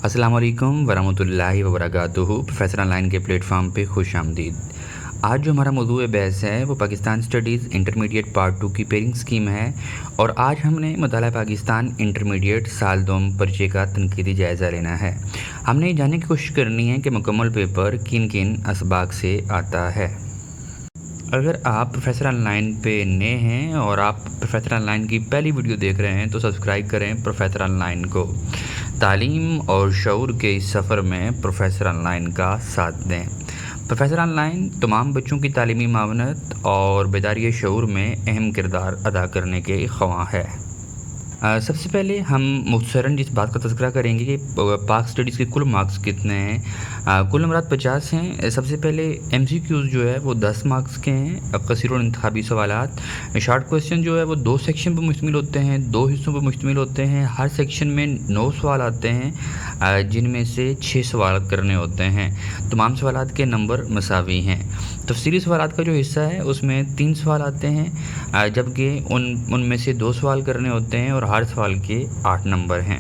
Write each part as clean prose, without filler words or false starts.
अस्सलाम वालेकुम वरहमतुल्लाहि वबरकातुहू। प्रोफेसर ऑनलाइन के प्लेटफॉर्म पे खुश आमदीद। आज जो हमारा मौजूद बहस है वो पाकिस्तान स्टडीज़ इंटरमीडिएट पार्ट 2 की पेयरिंग स्कीम है और आज हमने मुताला पाकिस्तान इंटरमीडिएट साल 2 पर्चे का तनकीदी जायज़ा लेना है। हमने ये जानने की कोशिश करनी है कि मुकम्मल पेपर किन किन असबाक से आता है। अगर आप प्रोफेसर ऑनलाइन पे नए हैं और आप प्रोफेसर ऑनलाइन की पहली वीडियो देख रहे हैं तो सब्सक्राइब करें प्रोफेसर ऑनलाइन को। तालीम और शऊर के इस सफ़र में प्रोफेसर ऑनलाइन का साथ दें। प्रोफेसर ऑनलाइन तमाम बच्चों की तालीमी मावनत और बेदारी शऊर में अहम किरदार अदा करने के ख्वाह है। सबसे पहले हम मुख्तसरन जिस बात का तज़किरा करेंगे कि पाक स्टडीज़ के कुल मार्क्स कितने हैं। कुल नंबरात 50 हैं। सबसे पहले MCQs जो है वो 10 मार्क्स के हैं। कसीर और इंतखाबी सवालात। शॉर्ट क्वेश्चन जो है वो 2 सेक्शन पर मुश्तमिल होते हैं, 2 हिस्सों पर मुश्तमिल होते हैं। हर सेक्शन में 9 सवाल आते हैं जिनमें से 6 सवाल करने होते हैं। तमाम सवालात के नंबर मसावी हैं। तफसीली सवालात का जो हिस्सा है उसमें 3 सवाल आते हैं जबकि उनमें से 2 सवाल करने होते हैं और हर सवाल के 8 नंबर हैं।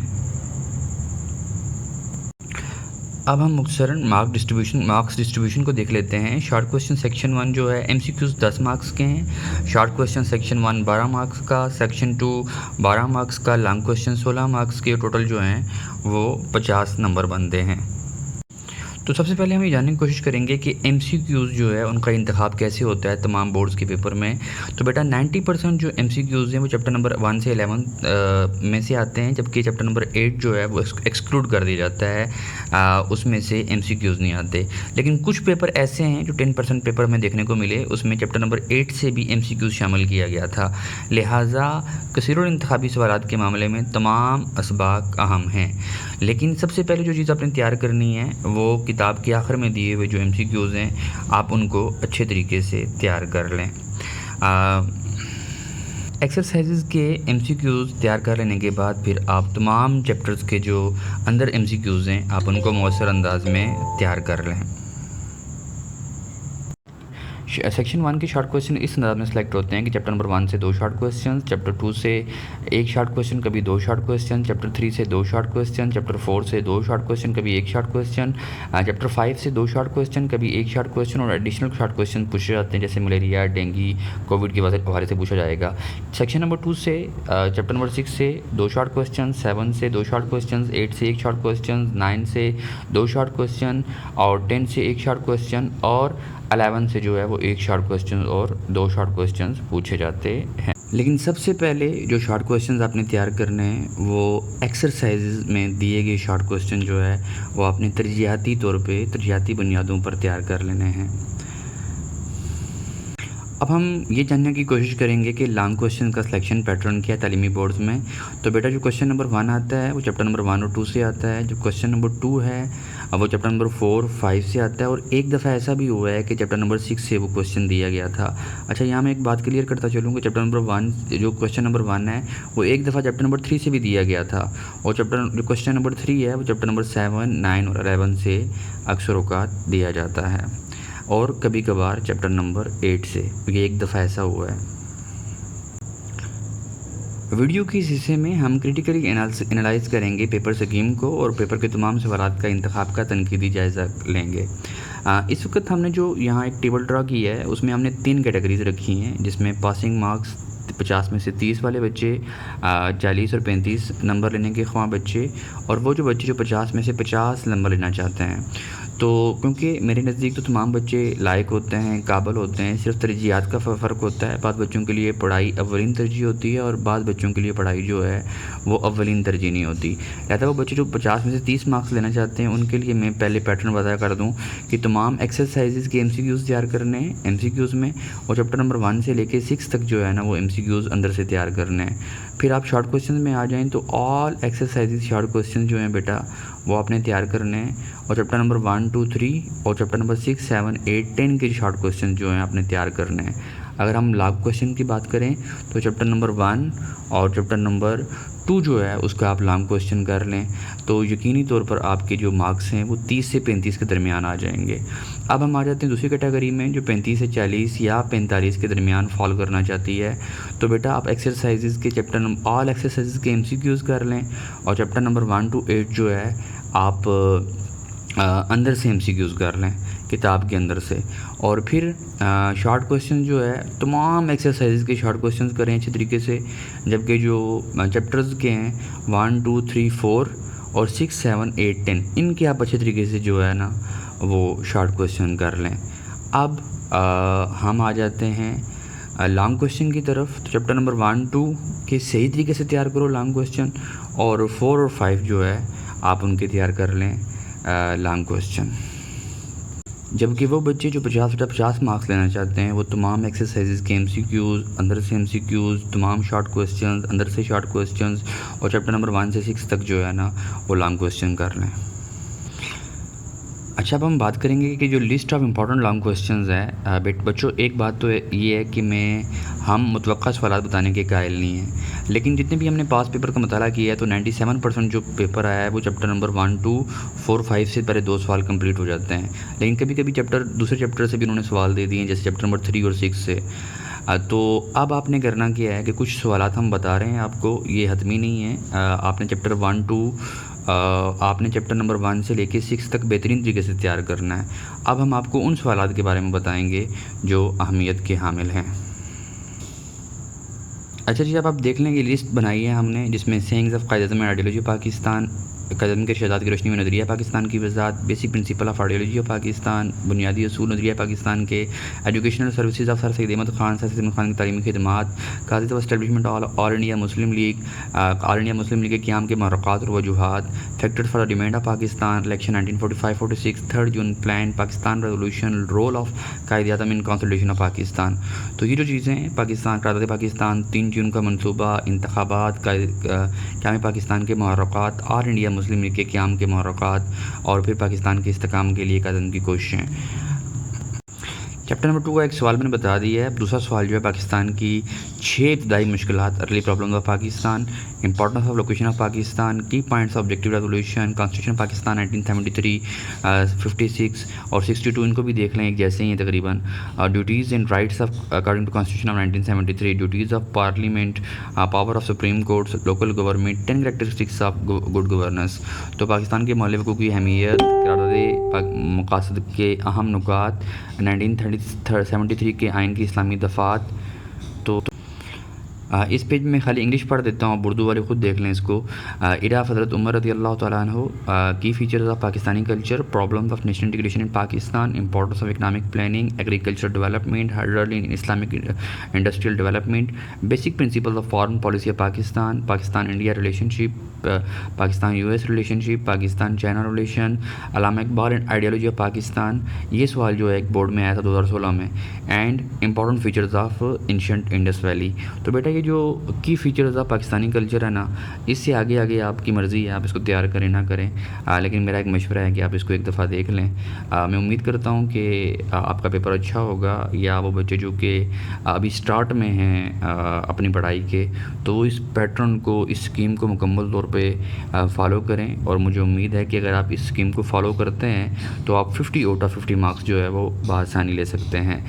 अब हम मुख्तसरन मार्क्स डिस्ट्रीब्यूशन को देख लेते हैं। शॉर्ट क्वेश्चन सेक्शन 1 जो है MCQs 10 मार्क्स के हैं। शॉर्ट क्वेश्चन सेक्शन 1 12 मार्क्स का, सेक्शन 2 12 मार्क्स का, लॉन्ग क्वेश्चन 16 मार्क्स के, टोटल जो हैं वो 50 नंबर बनते हैं। तो सबसे पहले हम ये जानने की कोशिश करेंगे कि MCQs जो है उनका इंतखाब कैसे होता है तमाम बोर्ड्स के पेपर में। तो बेटा 90% जो MCQs हैं वो चैप्टर नंबर 1 से 11 में से आते हैं, जबकि चैप्टर नंबर 8 जो है वो एक्सक्लूड कर दिया जाता है, उसमें से MCQs नहीं आते। लेकिन कुछ पेपर ऐसे हैं जो 10% पेपर में देखने को मिले, उसमें चैप्टर नंबर 8 से भी MCQs शामिल किया गया था। लिहाजा कसीर और इंतखाबी सवालात के मामले में तमाम असबाक अहम हैं। लेकिन सबसे पहले जो चीज़ आपने तैयार करनी है वो किताब के आखिर में दिए हुए जो MCQs हैं आप उनको अच्छे तरीके से तैयार कर लें। एक्सरसाइजेज़ के MCQs तैयार कर लेने के बाद फिर आप तमाम चैप्टर्स के जो अंदर MCQs हैं आप उनको मौसर अंदाज में तैयार कर लें। सेक्शन 1 के शॉर्ट क्वेश्चन इस अंदाज में सेलेक्ट होते हैं कि चैप्टर नंबर 1 से 2 शॉर्ट क्वेश्चन, चैप्टर 2 से 1 शॉर्ट क्वेश्चन, कभी 2 शॉर्ट क्वेश्चन, चैप्टर 3 से 2 शॉर्ट क्वेश्चन, चैप्टर 4 से 2 शॉर्ट क्वेश्चन, कभी 1 शॉर्ट क्वेश्चन, चैप्टर 5 से 2 शॉर्ट क्वेश्चन, कभी 1 शॉर्ट क्वेश्चन और एडिशनल शॉर्ट क्वेश्चन पूछे जाते हैं जैसे मलेरिया, डेंगू, कोविड के हवाले से पूछा जाएगा। सेक्शन नंबर 2 से चैप्टर नंबर 6 से 2 शॉर्ट क्वेश्चन, 7 से 2 शॉर्ट क्वेश्चन, 8 से 1 शॉर्ट क्वेश्चन, 9 से 2 शॉर्ट क्वेश्चन और 10 से 1 शॉर्ट क्वेश्चन और 11 से जो है वो 1 शॉर्ट क्वेश्चन और 2 शॉर्ट क्वेश्चंस पूछे जाते हैं। लेकिन सबसे पहले जो शॉर्ट क्वेश्चंस आपने तैयार करने हैं वो एक्सरसाइजेज में दिए गए शॉर्ट क्वेश्चन जो है वो आपने तरजीहाती तौर पे तरजीहाती बुनियादों पर तैयार कर लेने हैं। अब हम ये जानने की कोशिश करेंगे कि लॉन्ग क्वेश्चन का सिलेक्शन पैटर्न क्या है तालीमी बोर्ड्स में। तो बेटा जो क्वेश्चन नंबर 1 आता है वो चैप्टर नंबर 1 और 2 से आता है। जो क्वेश्चन नंबर 2 है वो चैप्टर नंबर 4, 5 से आता है और एक दफ़ा ऐसा भी हुआ है कि चैप्टर नंबर 6 से वो क्वेश्चन दिया गया था। अच्छा, यहाँ मैं एक बात क्लियर करता चलूँ कि चैप्टर नंबर 1 जो क्वेश्चन नंबर 1 है वो एक दफ़ा चैप्टर नंबर 3 से भी दिया गया था और जो क्वेश्चन नंबर 3 है वो चैप्टर नंबर 7, 9 और 11 से अक्सर औक़ात दिया जाता है और कभी कभार चैप्टर नंबर 8 से, ये एक दफ़ा ऐसा हुआ है। वीडियो के इस हिस्से में हम क्रिटिकली एनालाइज करेंगे पेपर स्कीम को और पेपर के तमाम सवालात का इंतखाब का तनकीदी जायज़ा लेंगे। इस वक्त हमने जो यहाँ एक टेबल ड्रा की है उसमें हमने 3 कैटेगरीज रखी हैं जिसमें पासिंग मार्क्स 50 में से 30 वाले बच्चे, 40 और 35 नंबर लेने के ख्वाह बच्चे और वो जो बच्चे जो 50 में से 50 नंबर लेना चाहते हैं। तो क्योंकि मेरे नज़दीक तो तमाम बच्चे लायक होते हैं, काबिल होते हैं, सिर्फ तरजीहात का फ़र्क होता है। बाद बच्चों के लिए पढ़ाई अव्वलीन तरजीह होती है और बाद बच्चों के लिए पढ़ाई जो है वो अव्वलीन तरजीह नहीं होती। लिहाजा वो बच्चे जो 50 में से 30 मार्क्स लेना चाहते हैं उनके लिए मैं पहले पैटर्न बता कर दूँ कि तमाम एक्सरसाइजेज़ के MCQs तैयार करने हैं MCQs में और चैप्टर नंबर 1 से लेकर 6 तक जो है ना वो MCQs अंदर से तैयार करने हैं। फिर आप शॉर्ट क्वेश्चन में आ जाएँ तो ऑल एक्सरसाइजेज शॉर्ट क्वेश्चन जो हैं बेटा वो आपने तैयार करने हैं और चैप्टर नंबर 1, 2, 3 और चैप्टर नंबर 6, 7, 8, 10 के शॉर्ट क्वेश्चन जो हैं आपने तैयार करने हैं। अगर हम लॉन्ग क्वेश्चन की बात करें तो चैप्टर नंबर 1 और चैप्टर नंबर 2 जो है उसका आप लॉन्ग क्वेश्चन कर लें तो यकीनी तौर पर आपके जो मार्क्स हैं वो 30 से 35 के दरमियान आ जाएंगे। अब हम आ जाते हैं दूसरी कैटेगरी में जो 35 से 40 या 45 के दरमियान फॉल करना चाहती है। तो बेटा आप एक्सरसाइजेज़ के ऑल एक्सरसाइजेज़ के MCQs कर लें और चैप्टर नंबर 1 to 8 जो है आप अंदर से MCQs कर लें किताब के अंदर से, और फिर शॉर्ट क्वेश्चन जो है तमाम एक्सरसाइज के शॉर्ट क्वेश्चंस करें अच्छी तरीके से, जबकि जो चैप्टर्स के हैं 1 2 3 4 और 6 7 8 10 इनके आप अच्छे तरीके से जो है ना वो शॉर्ट क्वेश्चन कर लें। अब हम आ जाते हैं लॉन्ग क्वेश्चन की तरफ। तो चैप्टर नंबर 1 2 के सही तरीके से तैयार करो लॉन्ग क्वेश्चन, और 4 और 5 जो है आप उनके तैयार कर लें लॉन्ग क्वेश्चन। जबकि वो बच्चे जो 50 मार्क्स लेना चाहते हैं वो तमाम एक्सरसाइजेज के MCQs, अंदर से MCQs, तमाम शॉर्ट क्वेश्चंस, अंदर से शॉर्ट क्वेश्चंस, और चैप्टर नंबर 1 से 6 तक जो है ना वो लॉन्ग क्वेश्चन कर लें। अच्छा, अब हम बात करेंगे कि जो list of important long questions है बच्चों, एक बात तो ये है कि हम मुतवक्का सवाल बताने के कायल नहीं हैं, लेकिन जितने भी हमने पास पेपर का मुताला किया है तो 97% जो पेपर आया है वो चैप्टर नंबर 1 2 4 5 से पहले 2 सवाल कंप्लीट हो जाते हैं। लेकिन कभी कभी दूसरे चैप्टर से भी उन्होंने सवाल दे दिए हैं, जैसे चैप्टर नंबर 3 और 6 से। तो अब आपने करना क्या है कि कुछ सवालात हम बता रहे हैं आपको, ये हतमी नहीं है। आपने चैप्टर 1 2 आपने चैप्टर नंबर 1 से लेके 6 तक बेहतरीन तरीके से तैयार करना है। अब हम आपको उन सवालात के बारे में बताएंगे जो अहमियत के हामिल हैं। अच्छा जी, अब आप देख लें कि लिस्ट बनाई है हमने, जिसमें sayings of Quaid-e-Azam ideology Pakistan, Quaid-e-Azam के इरशादात की रोशनी में नज़रिया पाकिस्तान की वज़ाहत, basic principle of ideology of Pakistan, बुनियादी असूल नज़रिया पाकिस्तान के, educational services of sir Syed Ahmad Khan, sir Syed Ahmad Khan की तालीमी खिदमात, causes establishment all India Muslim League, के क़याम के महरक़ात और वजूहात, factors for the demand of Pakistan, election 1945-46, 3 June plan, Pakistan revolution, role of Quaid-e-Azam in consolidation of Pakistan. तो ये जो चीज़ें हैं, क़यादत पाकिस्तान, 3 जून का मनसूबा, इंतखाबात, क़याम पाकिस्तान के महरक़ात, ऑल इंडिया मुस्लिम लीग के क़याम के महरक़ात, और फिर पाकिस्तान के इस्तेकाम के लिए कायद-ए-आज़म की कोशिशें। चैप्टर नंबर 2 का एक सवाल मैंने बता दिया है। दूसरा सवाल जो है पाकिस्तान की 6 इब्तदाई मुश्किलात, early problem of Pakistan, importance of location of Pakistan, key points of objective resolution, constitution Pakistan 1973, 56 और 62 इनको भी देख लें, एक जैसे ही हैं तकरीबन। Duties and rights of according to constitution of 1973, duties of parliament, power of supreme courts, local government, 10 characteristics of good governance. तो पाकिस्तान के मौलिक हकूक़ की अहमियत, मकासद के अहम नुकात, 1973 के आइन की इस्लामी दफ़ात। तो इस पेज में खाली इंग्लिश पढ़ देता हूँ, उर्दू वाले ख़ुद देख लें इसको। इरा हज़रत उमर रज़ी अल्लाह तआला अन्हु, की features of Pakistani culture, problems of national integration in Pakistan, importance of economic planning, agriculture development, her role in Islamic industrial development, basic principles of foreign policy of Pakistan, Pakistan India relationship, Pakistan US relationship, Pakistan China relation, Allama Iqbal and ideology of Pakistan. ये सवाल जो है एक board में आया था 2016 में। And important features of ancient Indus valley. तो बेटा ये जो की फीचर्स ऑफ पाकिस्तानी कल्चर है ना, इससे आगे आगे आपकी मर्ज़ी है, आप इसको तैयार करें ना करें, लेकिन मेरा एक मशवरा है कि आप इसको एक दफ़ा देख लें। मैं उम्मीद करता हूँ कि आपका पेपर अच्छा होगा, या वो बच्चे जो कि अभी स्टार्ट में हैं अपनी पढ़ाई के, तो इस पैटर्न को, इस स्कीम को मुकम्मल तौर पे फॉलो करें। और मुझे उम्मीद है कि अगर आप इस स्कीम को फॉलो करते हैं तो आप 50 आउट ऑफ 50 मार्क्स जो है वो बआसानी ले सकते हैं।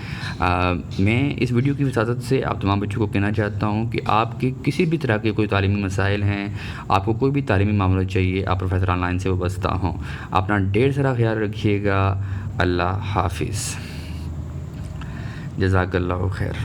मैं इस वीडियो की वसातत से आप तमाम बच्चों को कहना चाहता हूँ कि आपके किसी भी तरह के कोई तालीमी मसाइल हैं, आपको कोई भी तालीमी मामला चाहिए, आप प्रोफेसर ऑनलाइन से वाबस्ता हों। अपना ढेर सारा ख्याल रखिएगा। अल्लाह हाफिज़। जज़ाकल्लाहु खैर।